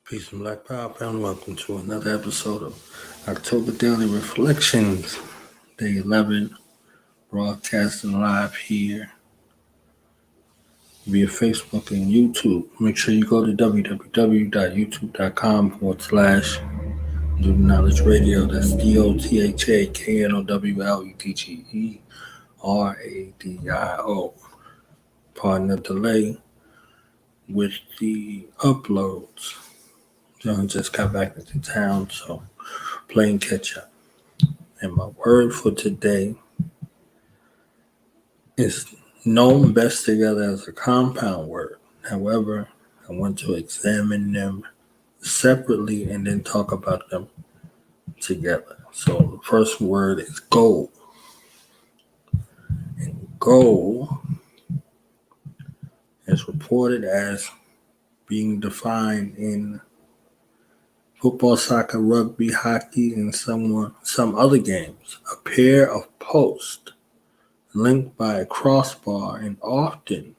Peace and Black Power, and welcome to another episode of October Daily Reflections, Day 11, broadcasting live here via Facebook and YouTube. Make sure you go to www.youtube.com/Do Knowledge Radio. That's DOTHAKNOWLEDGERADIO. Pardon the delay with the uploads. John just got back into town, so playing catch up. And my word for today is known best together as a compound word. However, I want to examine them separately and then talk about them together. So the first word is goal. And goal is reported as being defined in football, soccer, rugby, hockey, and some other games. A pair of posts linked by a crossbar and often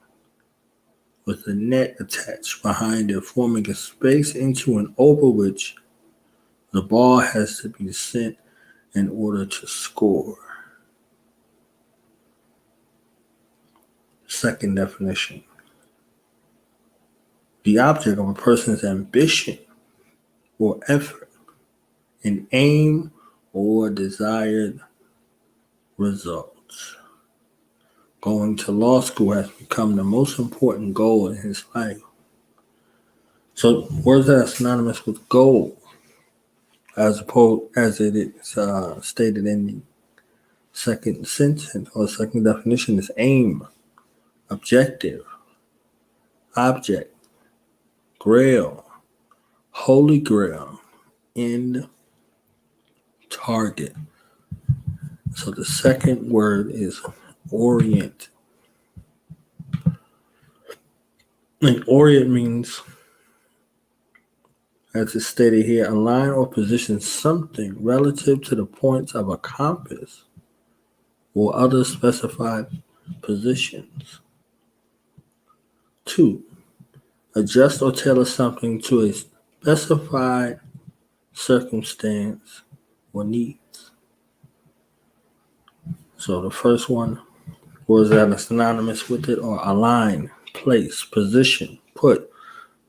with a net attached behind it, forming a space into an over which the ball has to be sent in order to score. Second definition: the object of a person's ambition or effort, an aim or desired results. Going to law school has become the most important goal in his life. So words that are synonymous with goal, as it is stated in the second sentence or second definition, is aim, objective, object, grail, holy grail, end, target. So the second word is orient. And orient means, as it's stated here, align or position something relative to the points of a compass or other specified positions. 2. Adjust or tailor something to a specified circumstance or needs. So the first one, words that are synonymous with it are align, place, position, put,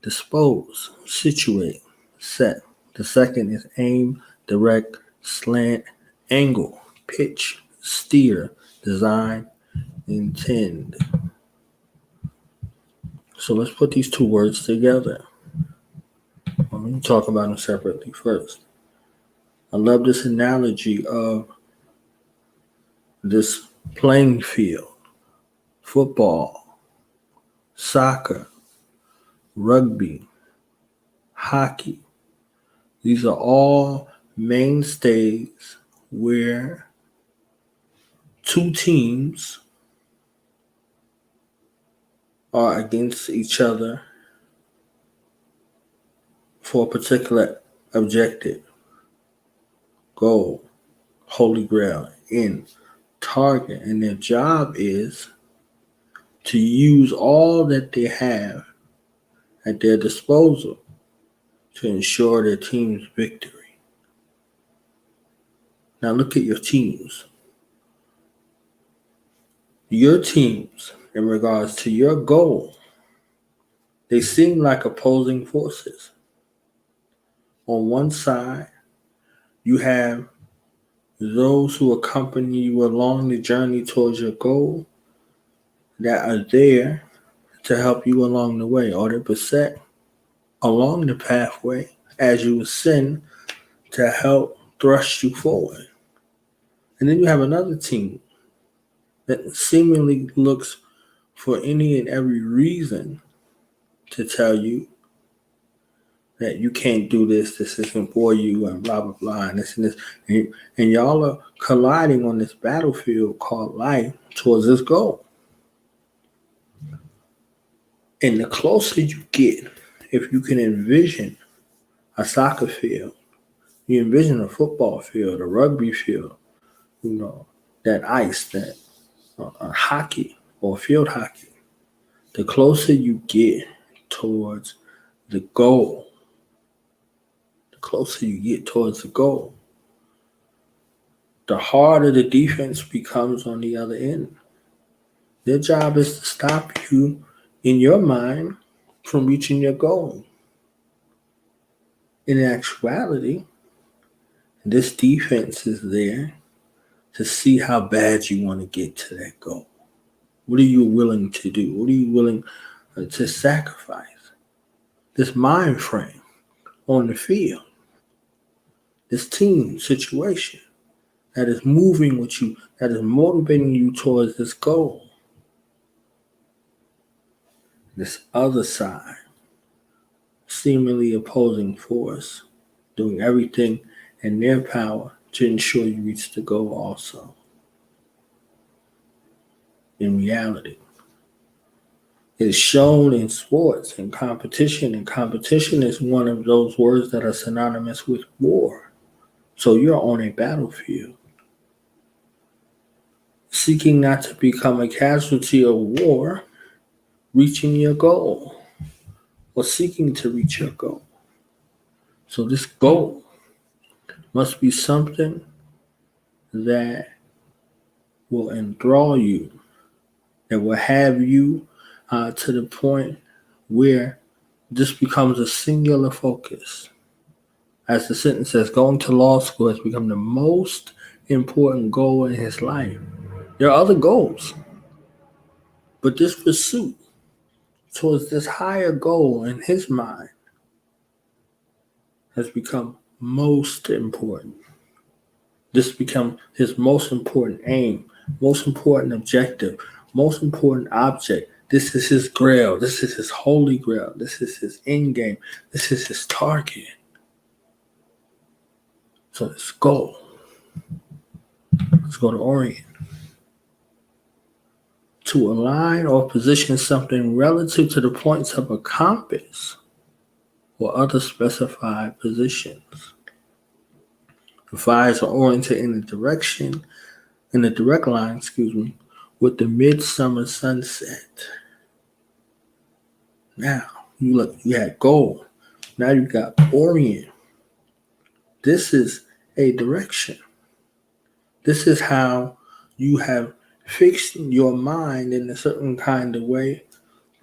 dispose, situate, set. The second is aim, direct, slant, angle, pitch, steer, design, intend. So let's put these two words together. Let me talk about them separately first. I love this analogy of this playing field: football, soccer, rugby, hockey. These are all mainstays where two teams are against each other for a particular objective, goal, holy grail, end, target. And their job is to use all that they have at their disposal to ensure their team's victory. Now look at your teams. Your teams, in regards to your goal, they seem like opposing forces. On one side, you have those who accompany you along the journey towards your goal that are there to help you along the way, or they're beset along the pathway as you ascend to help thrust you forward. And then you have another team that seemingly looks for any and every reason to tell you that you can't do this isn't for you, and blah, blah, blah, and this and this. And y'all are colliding on this battlefield called life towards this goal. And the closer you get, if you can envision a soccer field, you envision a football field, a rugby field, that ice, that hockey or field hockey, the closer you get towards the goal, closer you get towards the goal, the harder the defense becomes on the other end. Their job is to stop you in your mind from reaching your goal. In actuality, this defense is there to see how bad you want to get to that goal. What are you willing to do? What are you willing to sacrifice? This mind frame on the field, this team situation that is moving with you, that is motivating you towards this goal. This other side, seemingly opposing force, doing everything in their power to ensure you reach the goal also. In reality, it is shown in sports and competition, and competition is one of those words that are synonymous with war. So you're on a battlefield, seeking not to become a casualty of war, reaching your goal, or seeking to reach your goal. So this goal must be something that will enthrall you, that will have you to the point where this becomes a singular focus. As the sentence says, going to law school has become the most important goal in his life. There are other goals, but this pursuit towards this higher goal in his mind has become most important. This becomes his most important aim, most important objective, most important object. This is his grail. This is his holy grail. This is his end game. This is his target. So let's go. Let's go to Orient. To align or position something relative to the points of a compass or other specified positions. The fires are oriented in the direct line, with the midsummer sunset. Now, you had goal. Now you got Orient. This is a direction. This is how you have fixed your mind in a certain kind of way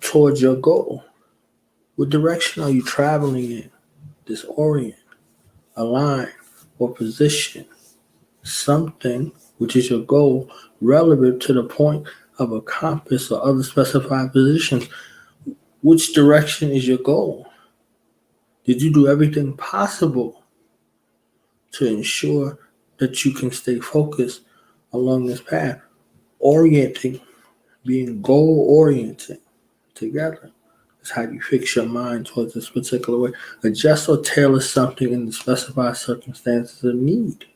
towards your goal. What direction are you traveling in? This Orient, align or position something which is your goal relevant to the point of a compass or other specified positions. Which direction is your goal? Did you do everything possible to ensure that you can stay focused along this path? Orienting, being goal-oriented together is how you fix your mind towards this particular way. Adjust or tailor something in the specified circumstances of need.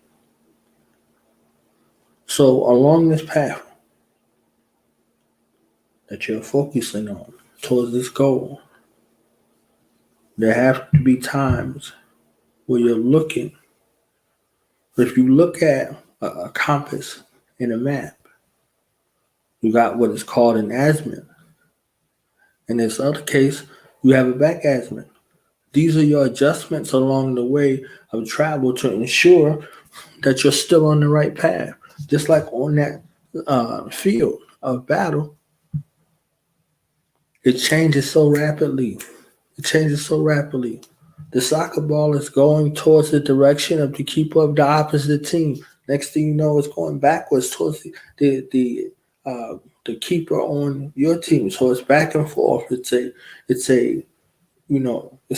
So along this path that you're focusing on towards this goal, there have to be times where you're looking. If you look at a compass in a map, you got what is called an azimuth. In this other case, you have a back azimuth. These are your adjustments along the way of travel to ensure that you're still on the right path. Just like on that field of battle, it changes so rapidly. The soccer ball is going towards the direction of the keeper of the opposite team. Next thing you know, it's going backwards towards the keeper on your team. So it's back and forth. It's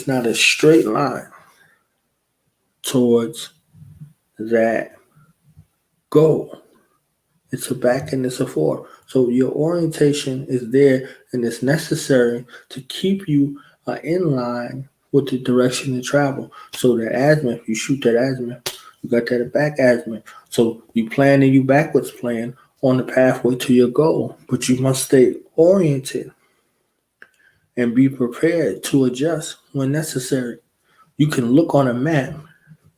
not a straight line towards that goal. It's a back and it's a forth. So your orientation is there and it's necessary to keep you in line with the direction to travel. So the azimuth, you shoot that azimuth, you got that back azimuth. So you plan and you backwards plan on the pathway to your goal, but you must stay oriented and be prepared to adjust when necessary. You can look on a map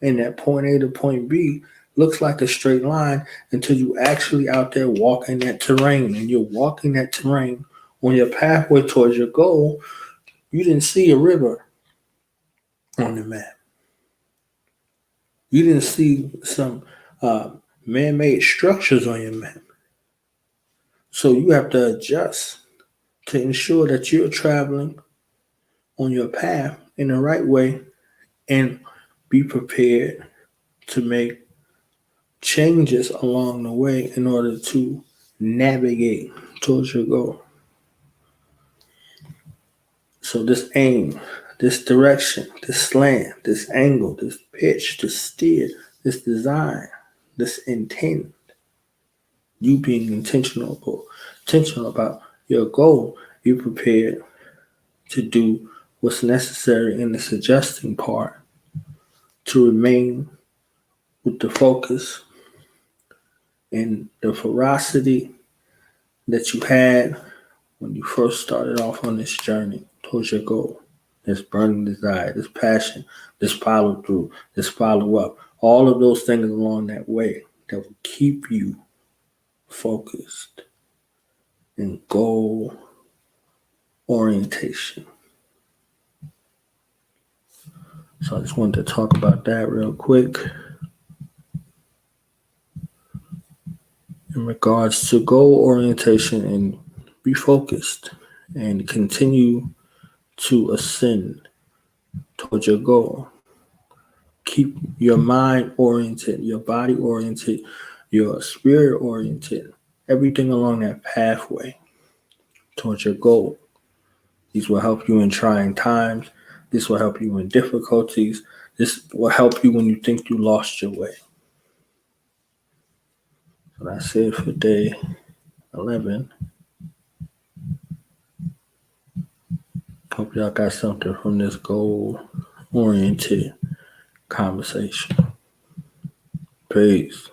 and that point A to point B looks like a straight line until you actually out there walking that terrain, and you're walking that terrain on your pathway towards your goal. You didn't see a river on the map. You didn't see some man-made structures on your map. So you have to adjust to ensure that you're traveling on your path in the right way and be prepared to make changes along the way in order to navigate towards your goal. So this aim, this direction, this slant, this angle, this pitch, this steer, this design, this intent, you being intentional about your goal, you're prepared to do what's necessary in the suggesting part to remain with the focus and the ferocity that you had when you first started off on this journey towards your goal. This burning desire, this passion, this follow through, this follow up, all of those things along that way that will keep you focused in goal orientation. So I just wanted to talk about that real quick. In regards to goal orientation, and be focused and continue to ascend towards your goal. Keep your mind oriented, your body oriented, your spirit oriented, everything along that pathway towards your goal. These will help you in trying times. This will help you in difficulties. This will help you when you think you lost your way. So that's it for day 11. Hope y'all got something from this goal-oriented conversation. Peace.